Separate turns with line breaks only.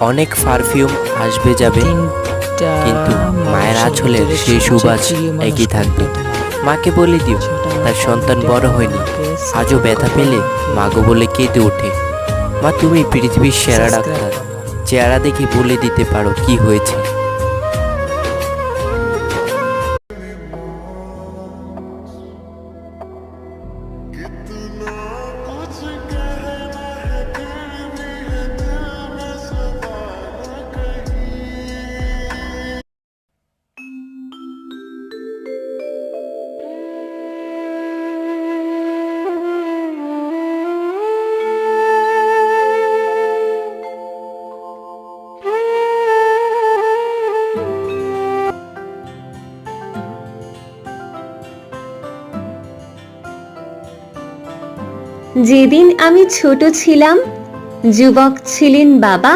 অনেক পারফিউম আসবে যাবে, কিন্তু মায়ের আঁচলের সেই সুবাস একই থাকবে। মাকে বলে দিও তার সন্তান বড় হয়নি, আজও ব্যথা পেলে মাগো বলে কেঁদে ওঠে। মা, তুমি পৃথিবীর সেরা ডাক্তার, চেহারা দেখে বলে দিতে পারো কি হয়েছে।
যেদিন আমি ছোট ছিলাম, যুবক ছিলেন বাবা,